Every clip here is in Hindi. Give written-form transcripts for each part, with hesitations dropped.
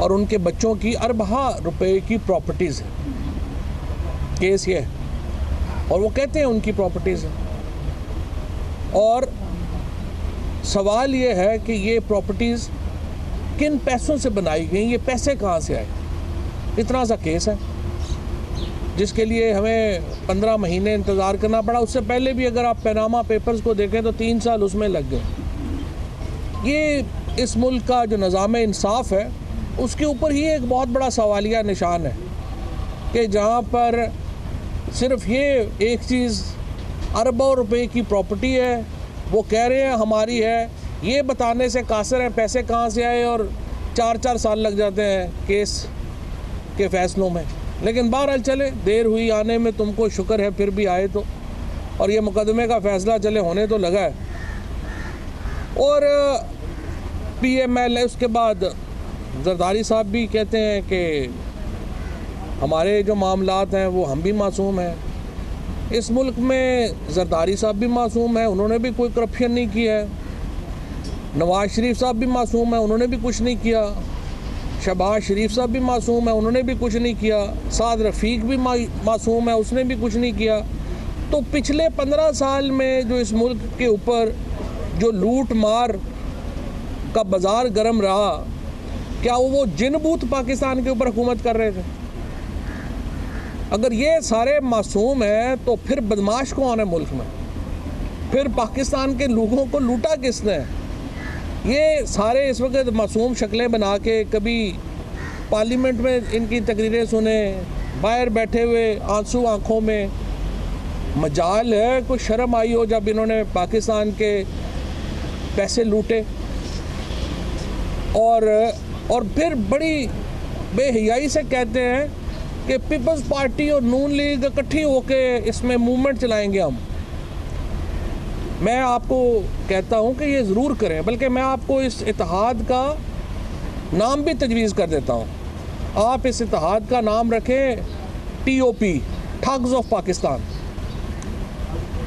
और उनके बच्चों की अरबा रुपए की प्रॉपर्टीज़ है। केस ये है और वो कहते हैं उनकी प्रॉपर्टीज़ है। और सवाल ये है कि ये प्रॉपर्टीज़ किन पैसों से बनाई गई, ये पैसे कहाँ से आए। इतना सा केस है जिसके लिए हमें 15 महीने इंतज़ार करना पड़ा। उससे पहले भी अगर आप पैनामा पेपर्स को देखें तो 3 साल उसमें लग गए। ये इस मुल्क का जो निज़ाम इंसाफ है उसके ऊपर ही एक बहुत बड़ा सवालिया निशान है कि जहाँ पर सिर्फ ये एक चीज़ अरबों रुपए की प्रॉपर्टी है, वो कह रहे हैं हमारी है, ये बताने से कासिर हैं पैसे कहाँ से आए, और 4-4 साल लग जाते हैं केस के फ़ैसलों में। लेकिन बहरहाल चले, देर हुई आने में, तुमको शुक्र है फिर भी आए तो, और ये मुकदमे का फ़ैसला चले होने तो लगा है। और PML उसके बाद जरदारी साहब भी कहते हैं कि हमारे जो मामलात हैं वो हम भी मासूम हैं। इस मुल्क में जरदारी साहब भी मासूम हैं, उन्होंने भी कोई करप्शन नहीं किया है। नवाज शरीफ साहब भी मासूम हैं, उन्होंने भी कुछ नहीं किया। शहबाज शरीफ साहब भी मासूम है, उन्होंने भी कुछ नहीं किया। साद रफ़ीक भी मासूम है, उसने भी कुछ नहीं किया। तो पिछले 15 साल में जो इस मुल्क के ऊपर जो लूट मार का बाज़ार गर्म रहा, क्या वो जिन बूत पाकिस्तान के ऊपर हुकूमत कर रहे थे? अगर ये सारे मासूम हैं तो फिर बदमाश कौन है मुल्क में? फिर पाकिस्तान के लोगों को लूटा किसने? ये सारे इस वक्त मासूम शक्लें बना के, कभी पार्लियामेंट में इनकी तकरीरें सुने, बाहर बैठे हुए आंसू आंखों में। मजाल है कुछ शर्म आई हो जब इन्होंने पाकिस्तान के पैसे लूटे, और फिर बड़ी बेहयाई से कहते हैं कि पीपल्स पार्टी और नून लीग इकट्ठी होके इसमें मूवमेंट चलाएंगे हम। मैं आपको कहता हूं कि ये ज़रूर करें, बल्कि मैं आपको इस इत्तेहाद का नाम भी तजवीज़ कर देता हूं। आप इस इत्तेहाद का नाम रखें TOP, ठग्स ऑफ पाकिस्तान।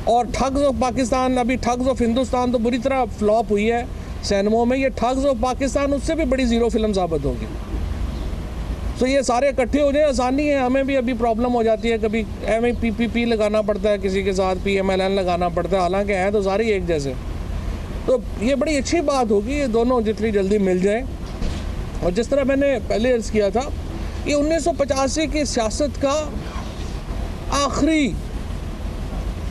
और ठग्स ऑफ पाकिस्तान, अभी ठग्स ऑफ हिंदुस्तान तो बुरी तरह फ्लॉप हुई है सिनेमा में, ये ठग्स ऑफ पाकिस्तान उससे भी बड़ी ज़ीरो फिल्म साबित होगी। तो ये सारे इकट्ठे हो जाए, आसानी है। हमें भी अभी प्रॉब्लम हो जाती है, कभी MAPPP लगाना पड़ता है, किसी के साथ PMLN लगाना पड़ता है, हालांकि हैं तो सारे एक जैसे। तो ये बड़ी अच्छी बात होगी ये दोनों जितनी जल्दी मिल जाएं। और जिस तरह मैंने पहले अर्ज़ किया था, ये 1985 की सियासत का आखिरी,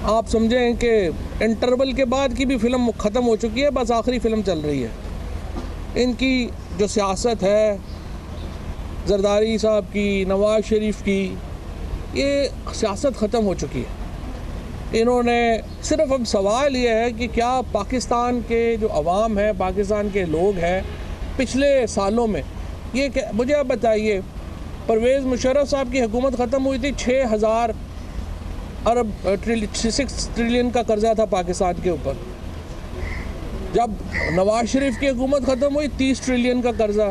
आप समझें कि इंटरवल के बाद की भी फिल्म ख़त्म हो चुकी है, बस आखिरी फ़िल्म चल रही है। इनकी जो सियासत है जरदारी साहब की, नवाज शरीफ की, ये सियासत ख़त्म हो चुकी है। इन्होंने सिर्फ, अब सवाल ये है कि क्या पाकिस्तान के जो अवाम है, पाकिस्तान के लोग हैं, पिछले सालों में ये मुझे आप बताइए, परवेज़ मुशर्रफ साहब की हुकूमत ख़त्म हुई थी, 6,000 अरब 6 ट्रिलियन का कर्जा था पाकिस्तान के ऊपर। जब नवाज शरीफ की हुकूमत ख़त्म हुई, 30 ट्रिलियन का कर्जा,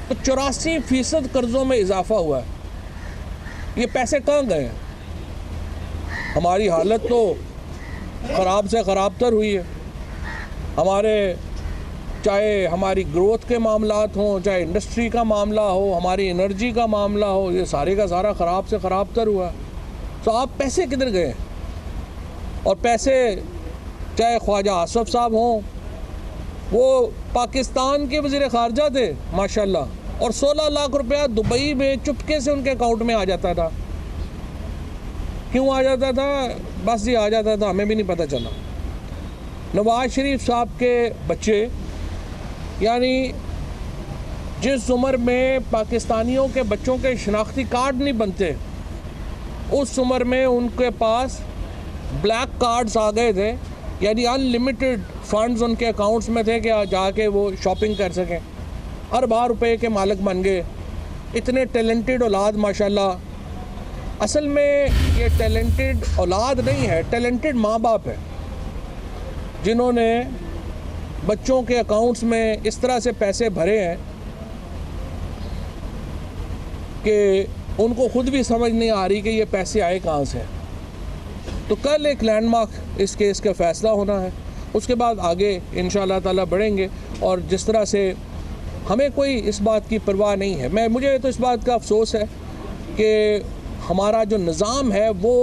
तो 84% कर्ज़ों में इजाफा हुआ है। ये पैसे कहाँ गए हैं? हमारी हालत तो ख़राब से ख़राब तर हुई है। हमारे, चाहे हमारी ग्रोथ के मामलात हों, चाहे इंडस्ट्री का मामला हो, हमारी एनर्जी का मामला हो, ये सारे का सारा ख़राब से ख़राब तर हुआ। तो आप पैसे किधर गए? और पैसे चाहे ख्वाजा आसफ साहब हों, वो पाकिस्तान के वज़ीर ख़ारजा थे माशाल्लाह, और 16 लाख रुपया दुबई में चुपके से उनके अकाउंट में आ जाता था। क्यों आ जाता था? बस ये आ जाता था, हमें भी नहीं पता चला। नवाज शरीफ साहब के बच्चे, यानी जिस उम्र में पाकिस्तानियों के बच्चों के शनाख्ती कार्ड नहीं बनते, उस उम्र में उनके पास ब्लैक कार्ड्स आ गए थे, यानी अनलिमिटेड फंड्स उनके अकाउंट्स में थे कि जाके वो शॉपिंग कर सकें। अरबा रुपए के मालिक बन गए। इतने टैलेंटेड औलाद माशाल्लाह। असल में ये टैलेंटेड औलाद नहीं है, टैलेंटेड माँ बाप है, जिन्होंने बच्चों के अकाउंट्स में इस तरह से पैसे भरे हैं कि उनको खुद भी समझ नहीं आ रही कि ये पैसे आए कहाँ से। तो कल एक लैंडमार्क इस केस का फ़ैसला होना है, उसके बाद आगे इंशाअल्लाह ताला बढ़ेंगे। और जिस तरह से हमें कोई इस बात की परवाह नहीं है। मुझे तो इस बात का अफसोस है कि हमारा जो निज़ाम है वो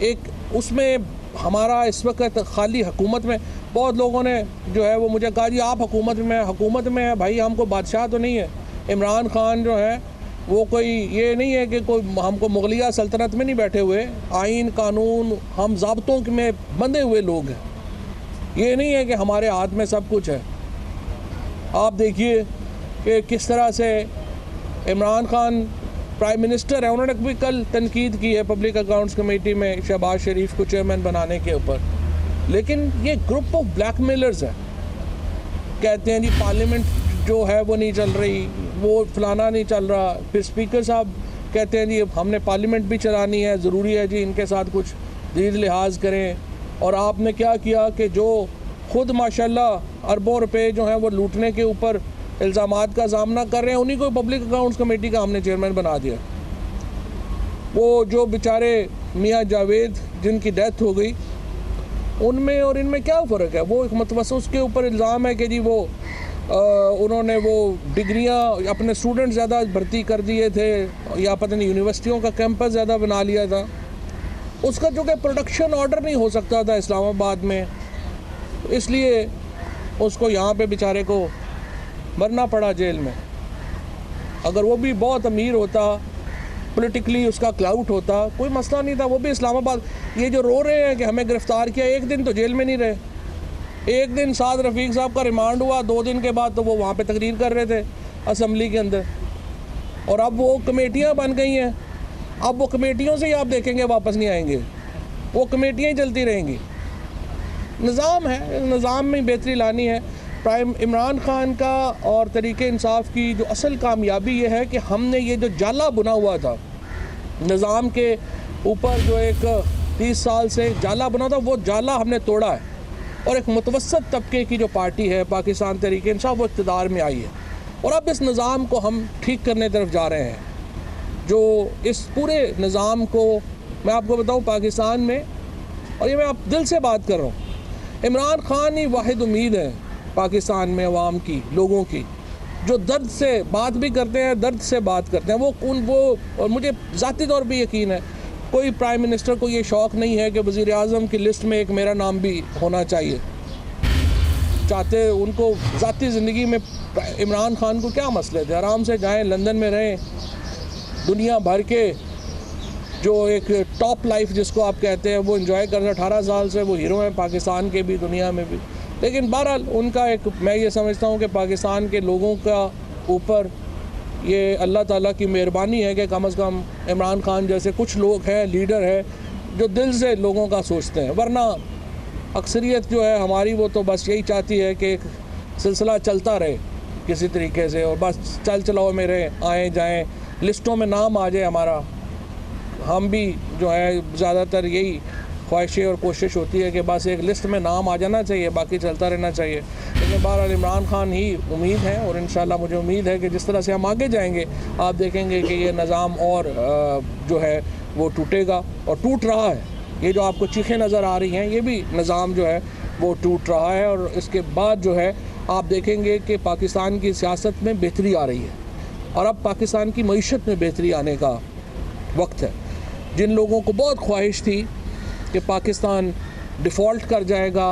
एक उसमें हमारा इस वक्त खाली हुकूमत में बहुत लोगों ने जो है वो मुझे कहा जी आप हुकूमत में है भाई, हमको बादशाह तो नहीं है। इमरान खान जो है वो कोई ये नहीं है कि कोई हमको मुगलिया सल्तनत में नहीं बैठे हुए, आइन कानून हम ज़ाब्तों में बंधे हुए लोग हैं। ये नहीं है कि हमारे हाथ में सब कुछ है। आप देखिए कि किस तरह से इमरान खान प्राइम मिनिस्टर है, उन्होंने भी कल तनकीद की है पब्लिक अकाउंट्स कमेटी में शहबाज शरीफ को चेयरमैन बनाने के ऊपर, लेकिन ये ग्रुप ऑफ ब्लैकमेलर्स है। कहते हैं जी पार्लियामेंट जो है वो नहीं चल रही, वो फलाना नहीं चल रहा, फिर स्पीकर साहब कहते हैं जी हमने पार्लियामेंट भी चलानी है, ज़रूरी है जी इनके साथ कुछ दीद लिहाज करें। और आपने क्या किया कि जो खुद माशाल्लाह अरबों रुपए जो हैं वो लूटने के ऊपर इल्ज़ामात का सामना कर रहे हैं, उन्हीं को पब्लिक अकाउंट्स कमेटी का हमने चेयरमैन बना दिया। वो जो बेचारे मियाँ जावेद जिनकी डेथ हो गई, उनमें और इनमें क्या फ़र्क है? वो एक मतवसस के ऊपर इल्ज़ाम है कि जी वो उन्होंने वो डिग्रियां अपने स्टूडेंट ज़्यादा भर्ती कर दिए थे या पता नहीं यूनिवर्सिटियों का कैंपस ज़्यादा बना लिया था। उसका जो कि प्रोडक्शन ऑर्डर नहीं हो सकता था इस्लामाबाद में, इसलिए उसको यहाँ पे बेचारे को मरना पड़ा जेल में। अगर वो भी बहुत अमीर होता, पॉलिटिकली उसका क्लाउट होता, कोई मसला नहीं था, वो भी इस्लामाबाद। ये जो रो रहे हैं कि हमें गिरफ़्तार किया, एक दिन तो जेल में नहीं रहे। एक दिन साद रफ़ीक साहब का रिमांड हुआ, 2 दिन के बाद तो वो वहाँ पे तकरीर कर रहे थे असम्बली के अंदर। और अब वो कमेटियाँ बन गई हैं, अब वो कमेटियों से ही आप देखेंगे वापस नहीं आएंगे, वो कमेटियाँ ही चलती रहेंगी। निज़ाम है, निज़ाम में बेहतरी लानी है। प्राइम इमरान खान का और तरीक़े इंसाफ की जो असल कामयाबी ये है कि हमने ये जो जाला बुना हुआ था निज़ाम के ऊपर, जो एक 30 साल से जाला बना था, वो जाला हमने तोड़ा है और एक मुतवस्सत तबके की जो पार्टी है पाकिस्तान तहरीक इंसाफ, वो इक़्तिदार में आई है। और अब इस निज़ाम को हम ठीक करने तरफ जा रहे हैं। जो इस पूरे निज़ाम को मैं आपको बताऊं पाकिस्तान में, और ये मैं आप दिल से बात कर रहा हूँ, इमरान खान ही वाहिद उम्मीद है पाकिस्तान में अवाम की, लोगों की, जो दर्द से बात भी करते हैं, दर्द से बात करते हैं। वो और मुझे ज़ाती तौर पर यकीन है कोई प्राइम मिनिस्टर को ये शौक़ नहीं है कि वज़ीर आज़म की लिस्ट में एक मेरा नाम भी होना चाहिए। चाहते उनको ज़ाती ज़िंदगी में इमरान खान को क्या मसले थे, आराम से जाएं, लंदन में रहें, दुनिया भर के जो एक टॉप लाइफ जिसको आप कहते हैं वो एंजॉय कर रहे। 18 साल से वो हीरो हैं पाकिस्तान के भी, दुनिया में भी। लेकिन बहरहाल उनका एक, मैं ये समझता हूँ कि पाकिस्तान के लोगों का ऊपर ये अल्लाह ताला की मेहरबानी है कि कम से कम इमरान खान जैसे कुछ लोग हैं, लीडर है, जो दिल से लोगों का सोचते हैं। वरना अक्सरियत जो है हमारी, वो तो बस यही चाहती है कि एक सिलसिला चलता रहे किसी तरीके से, और बस चल चलाओ में रहे, आएँ जाएँ, लिस्टों में नाम आ जाए हमारा। हम भी जो है ज़्यादातर यही ख्वाहिशें और कोशिश होती है कि बस एक लिस्ट में नाम आ जाना चाहिए, बाकी चलता रहना चाहिए। लेकिन बहरहाल इमरान खान ही उम्मीद है, और इंशाल्लाह मुझे उम्मीद है कि जिस तरह से हम आगे जाएंगे आप देखेंगे कि ये निज़ाम और जो है वो टूटेगा, और टूट रहा है। ये जो आपको चीखें नज़र आ रही हैं, ये भी निज़ाम जो है वो टूट रहा है। और इसके बाद जो है आप देखेंगे कि पाकिस्तान की सियासत में बेहतरी आ रही है, और अब पाकिस्तान की मईशत में बेहतरी आने का वक्त है। जिन लोगों को बहुत ख्वाहिश थी कि पाकिस्तान डिफ़ॉल्ट कर जाएगा,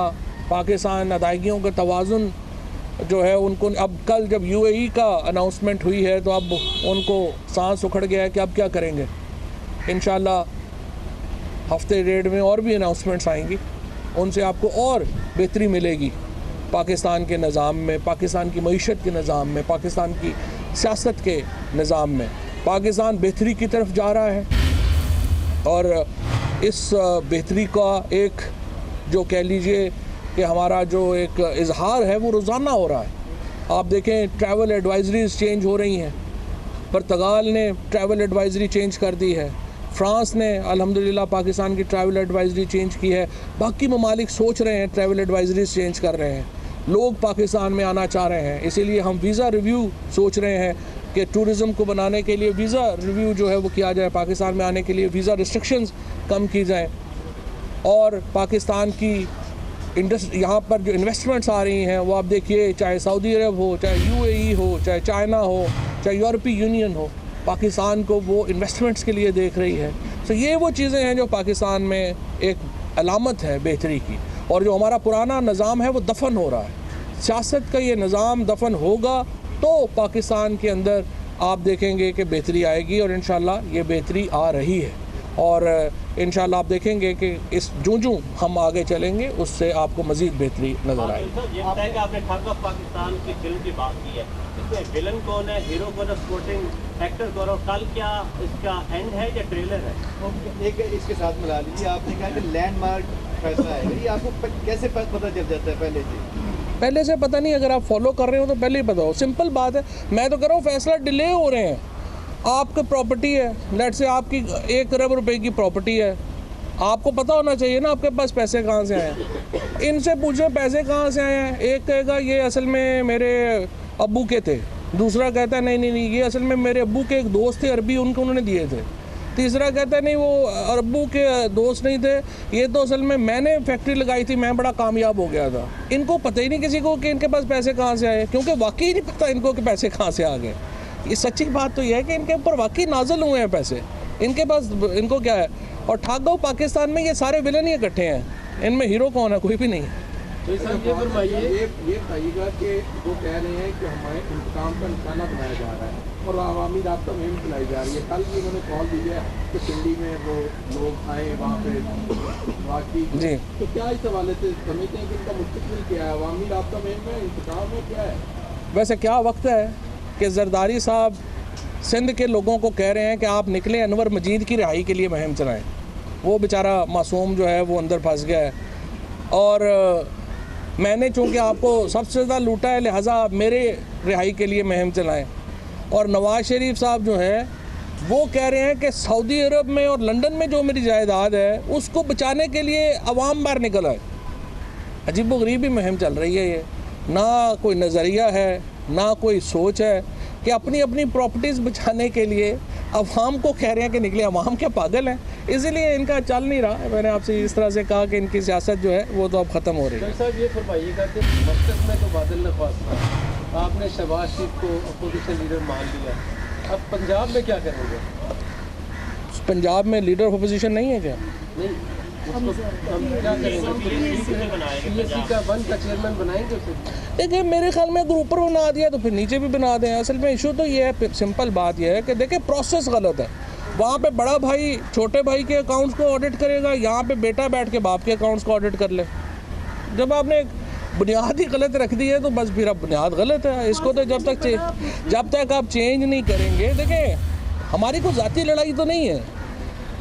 पाकिस्तान अदायगियों का तवाज़ुन जो है उनको, अब कल जब UAE का अनाउंसमेंट हुई है तो अब उनको सांस उखड़ गया है कि अब क्या करेंगे। इंशाल्लाह हफ्ते डेढ़ में और भी अनाउंसमेंट्स आएंगी, उनसे आपको और बेहतरी मिलेगी पाकिस्तान के निज़ाम में, पाकिस्तान की मईशत के निज़ाम में, पाकिस्तान की सियासत के निज़ाम में। पाकिस्तान बेहतरी की तरफ जा रहा है, और इस बेहतरी का एक जो कह लीजिए कि हमारा जो एक इजहार है वो रोज़ाना हो रहा है। आप देखें ट्रैवल एडवाइजरीज़ चेंज हो रही हैं, पुर्तगाल ने ट्रैवल एडवाइजरी चेंज कर दी है, फ़्रांस ने अल्हम्दुलिल्लाह पाकिस्तान की ट्रैवल एडवाइजरी चेंज की है, बाकी ममालिक सोच रहे हैं ट्रैवल एडवाइजरीज़ चेंज कर रहे हैं, लोग पाकिस्तान में आना चाह रहे हैं। इसीलिए हम वीज़ा रिव्यू सोच रहे हैं कि टूरिज़म को बनाने के लिए वीज़ा रिव्यू जो है वो किया जाए, पाकिस्तान में आने के लिए वीज़ा रिस्ट्रिक्शंस कम की जाएँ, और पाकिस्तान की यहाँ पर जो इन्वेस्टमेंट्स आ रही हैं वो आप देखिए, चाहे सऊदी अरब हो, चाहे यूएई हो, चाहे चाइना हो, चाहे यूरोपीय यूनियन हो, पाकिस्तान को वो इन्वेस्टमेंट्स के लिए देख रही है। तो ये वो चीज़ें हैं जो पाकिस्तान में एक अलामत है बेहतरी की। और जो हमारा पुराना निज़ाम है वो दफन हो रहा है। सियासत का ये निज़ाम दफन होगा तो पाकिस्तान के अंदर आप देखेंगे कि बेहतरी आएगी, और इंशाल्लाह ये बेहतरी आ रही है। और इंशाल्लाह आप देखेंगे कि इस जूं हम आगे चलेंगे उससे आपको मज़ीद बेहतरी नज़र आएगी। आपने ठग ऑफ पाकिस्तान की फिल्म की बात की है, इसमें विलन कौन है, हीरो कौन है, सपोर्टिंग एक्टर कौन है, कल क्या इसका एंड है या ट्रेलर है? एक इसके साथ मिला लीजिए, आपने कहा कि लैंडमार्क फैसला है, ये आपको कैसे पता चल जाता है? पहले से पता नहीं, अगर आप फॉलो कर रहे हो तो पहले ही पता हो। सिंपल बात है, मैं तो कह रहा हूँ फैसला डिले हो रहे हैं। आपकी प्रॉपर्टी है, लेट से आपकी 1 अरब रुपए की प्रॉपर्टी है, आपको पता होना चाहिए ना आपके पास पैसे कहाँ से आए हैं। इनसे पूछो पैसे कहाँ से आए हैं। एक कहेगा ये असल में मेरे अब्बू के थे, दूसरा कहता है नहीं ये असल में मेरे अब्बू के एक दोस्त थे अरबी, उन्होंने दिए थे। तीसरा कहता है नहीं वो अरबू के दोस्त नहीं थे, ये तो असल में मैंने फैक्ट्री लगाई थी, मैं बड़ा कामयाब हो गया था। इनको पता ही नहीं किसी को कि इनके पास पैसे कहाँ से आए, क्योंकि वाकई नहीं पता इनको कि पैसे कहाँ से आ गए। ये सच्ची बात तो यह है कि इनके ऊपर वाकई नाजल हुए हैं पैसे, इनके पास, इनको क्या है। और ठाकगांव पाकिस्तान में ये सारे विलन ही इकट्ठे हैं, इनमें हीरो कौन है, कोई भी नहीं है। तो ये बताइएगा कि वो कह रहे हैं कि हमारे इंतकाम का निशाना बनाया जा रहा है और अवामी राब्ता मुहिम चलाई जा रही है। कल भी उन्होंने कॉल दिया है कि पिंडी में वो लोग आए वहाँ पे वाकई जी, तो क्या इस हवाले से समझते हैं कि इनका मुस्तकबिल क्या है, अवामी राब्ता मुहिम में, इंतकाम में, क्या है? वैसे क्या वक्त है कि जरदारी साहब सिंध के लोगों को कह रहे हैं कि आप निकले, अनवर मजीद की रिहाई के लिए मुहिम चलाएँ। वो बेचारा मासूम जो है वो अंदर फंस गया है, और मैंने चूँकि आपको सबसे ज़्यादा लूटा है लिहाजा मेरे रिहाई के लिए मुहिम चलाएं। और नवाज़ शरीफ साहब जो है वो कह रहे हैं कि सऊदी अरब में और लंदन में जो मेरी जायदाद है उसको बचाने के लिए अवाम बाहर निकल आए। अजीबोगरीबी मुहिम चल रही है, ये ना कोई नज़रिया है ना कोई सोच है कि अपनी अपनी प्रॉपर्टीज़ बचाने के लिए अवाम को कह रहे हैं कि निकले। अवाम क्या पागल हैं? इसीलिए इनका चल नहीं रहा। मैंने आपसे इस तरह से कहा कि इनकी सियासत जो है वो तो अब ख़त्म हो रही है। साहब ये फरमाइएगा कि मस्कत में तो बादल नवाज था, आपने शहबाज शरीफ को अपोजिशन लीडर मान लिया, अब पंजाब में क्या करेंगे? पंजाब में लीडर ऑफ अपोजिशन नहीं है क्या? नहीं, हम क्या करेंगे? पीएससी का 1 का चेयरमैन बनाएंगे उसे? देखिए मेरे ख्याल में अगर ऊपर बना दिया तो फिर नीचे भी बना दें। असल में इशू तो ये है, सिंपल बात यह है कि देखिए प्रोसेस गलत है। वहाँ पे बड़ा भाई छोटे भाई के अकाउंट्स को ऑडिट करेगा, यहाँ पे बेटा बैठ के बाप के अकाउंट्स को ऑडिट कर ले। जब आपने बुनियाद ही गलत रख दी है तो बस फिर अब बुनियाद गलत है। इसको तो जब तक आप चेंज नहीं करेंगे। देखें हमारी कोई ज़ाती लड़ाई तो नहीं है,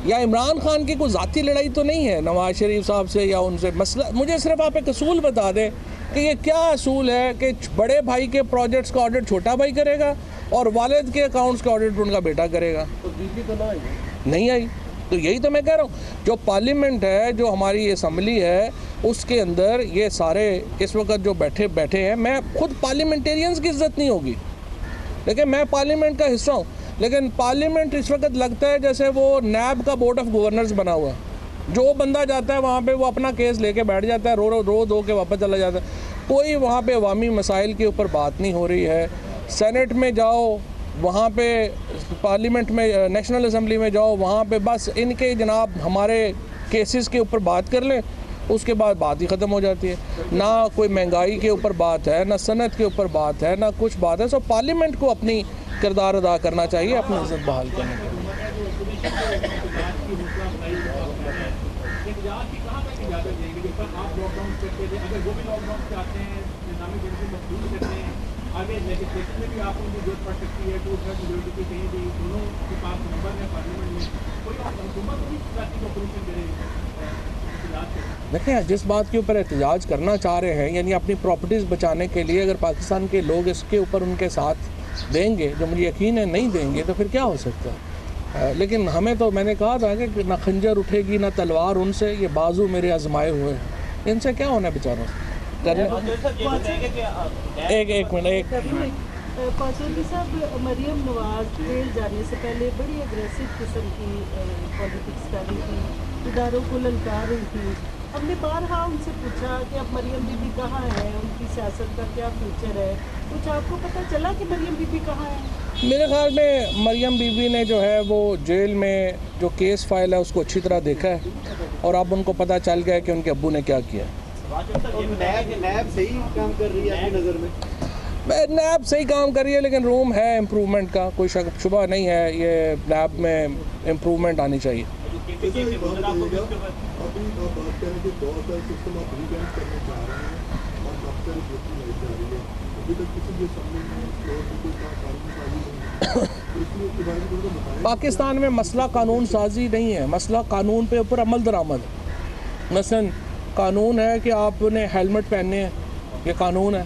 या इमरान खान की कोई ज़ाती लड़ाई तो नहीं है नवाज़ शरीफ साहब से या उनसे। मसला मुझे सिर्फ आप एक असूल बता दें कि ये क्या असूल है कि बड़े भाई के प्रोजेक्ट्स का ऑडिट छोटा भाई करेगा और वालिद के अकाउंट्स का ऑडिट उनका बेटा करेगा। तो बीवी तो ना आई, नहीं आई। तो यही तो मैं कह रहा हूँ, जो पार्लियामेंट है, जो हमारी असम्बली है, उसके अंदर ये सारे इस वक्त जो बैठे हैं, मैं खुद पार्लियामेंटेरियंस की इज्जत नहीं होगी, लेकिन मैं पार्लियामेंट का हिस्सा हूँ। लेकिन पार्लियामेंट इस वक्त लगता है जैसे वो नैब का बोर्ड ऑफ गवर्नर्स बना हुआ है। जो बंदा जाता है वहाँ पे वो अपना केस लेके बैठ जाता है, रो दो के वापस चला जाता है। कोई वहाँ पे अवामी मसाइल के ऊपर बात नहीं हो रही है। सेनेट में जाओ, वहाँ पे पार्लियामेंट में, नेशनल असम्बली में जाओ, वहाँ पे बस इनके जनाब हमारे केसेस के ऊपर बात कर लें, उसके बाद बात ही ख़त्म हो जाती है। ना कोई महंगाई के ऊपर बात है, ना सनत के ऊपर बात है, ना कुछ बात है। सो पार्लियामेंट को अपनी किरदार अदा करना चाहिए, अपनी इज्जत बहाल करने के लिए। आगे लेजिस्लेशन में भी आपको जरूरत पड़ सकती है, 2/3 मेजॉरिटी की कहीं भी दोनों के पास नंबर है पार्लियामेंट में, कोई हुकूमत भी जाती को ऑपोजिशन करे। देखें जिस बात के ऊपर एहतजाज करना चाह रहे हैं, यानी अपनी प्रॉपर्टीज़ बचाने के लिए, अगर पाकिस्तान के लोग इसके ऊपर उनके साथ देंगे, जो मुझे यकीन है नहीं देंगे, तो फिर क्या हो सकता है। लेकिन हमें तो, मैंने कहा था कि ना खंजर उठेगी ना तलवार उनसे, ये बाजू मेरे आजमाए हुए हैं, इनसे क्या होना बेचारों से। एक मिनट पाचौधी साहब, मरियम नवाज जेल जाने से पहले बड़ी अग्रेसिव किस्म की पॉलिटिक्स कर रही थी, इदारों को ललकार रही थी, हमने बारहा उनसे पूछा कि अब मरियम बीबी कहाँ है, उनकी सियासत का क्या फ्यूचर है, कुछ आपको पता चला कि मरियम बीबी कहाँ है? मेरे ख्याल में मरियम बीबी ने जो है वो जेल में जो केस फाइल है उसको अच्छी तरह देखा है और अब उनको पता चल गया है कि उनके अब्बू ने क्या किया। नैब सही काम कर रही है आपकी नज़र में? नैब सही काम कर रही है लेकिन रूम है इम्प्रूवमेंट का, कोई शक शुबा नहीं है, ये नैब में इम्प्रूवमेंट आनी चाहिए। पाकिस्तान में मसला कानून साजी नहीं है, मसला कानून पे ऊपर अमल दरामद है। मसलन कानून है कि आपने हेलमेट पहनने हैं, ये कानून है।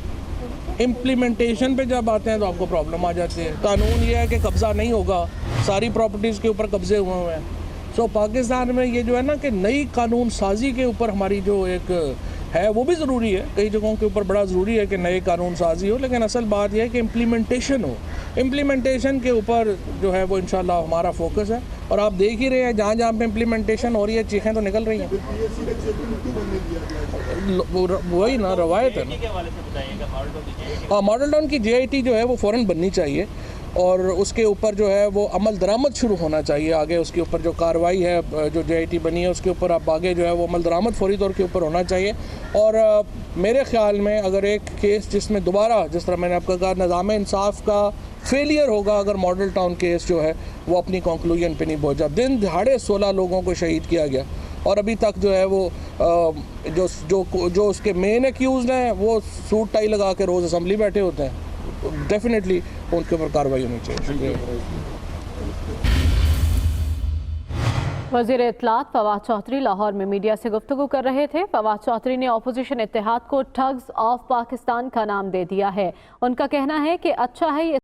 इम्प्लीमेंटेशन पे जब आते हैं तो आपको प्रॉब्लम आ जाती है। कानून ये है कि कब्ज़ा नहीं होगा, सारी प्रॉपर्टीज़ के ऊपर कब्जे हुए हैं। सो पाकिस्तान में ये जो है ना कि नई कानून साजी के ऊपर हमारी जो एक है वो भी ज़रूरी है, कई जगहों के ऊपर बड़ा ज़रूरी है कि नए कानून साजी हो, लेकिन असल बात यह है कि इम्प्लीमेंटेशन हो। इम्प्लीमेंटेशन के ऊपर जो है वो इंशाल्लाह हमारा फोकस है और आप देख ही रहे हैं जहाँ जहाँ पे इम्प्लीमेंटेशन हो रही है चीखें तो निकल रही हैं। वही ना रवायत है ना। हाँ, मॉडल टाउन की JIT जो है वो फ़ौरन बननी चाहिए और उसके ऊपर जो है वो अमल दरामद शुरू होना चाहिए। आगे उसके ऊपर जो कार्रवाई है जो JIT बनी है उसके ऊपर अब आगे जो है वो अमल दरामद फौरी तौर के ऊपर होना चाहिए। और मेरे ख़्याल में अगर एक केस जिसमें दोबारा जिस तरह मैंने आपको कहा निज़ाम इंसाफ का फेलियर होगा, अगर मॉडल टाउन केस जो है वो अपनी कंक्लूजन पे नहीं पहुंचा, दिन दिहाड़े 16 लोगों को शहीद किया गया और अभी तक जो है वो जो उसके मेन एक्यूज़ हैं वो सूट टाई लगा के रोज़ असम्बली बैठे होते हैं, तो डेफिनेटली उनके ऊपर कार्रवाई होनी चाहिए। शुक्रिया। वज़ीर इत्तलात फवाद चौधरी लाहौर में मीडिया से गुफ्तगू कर रहे थे। फवाद चौधरी ने अपोजिशन इत्तेहाद को ठग्स ऑफ पाकिस्तान का नाम दे दिया है। उनका कहना है कि अच्छा है ये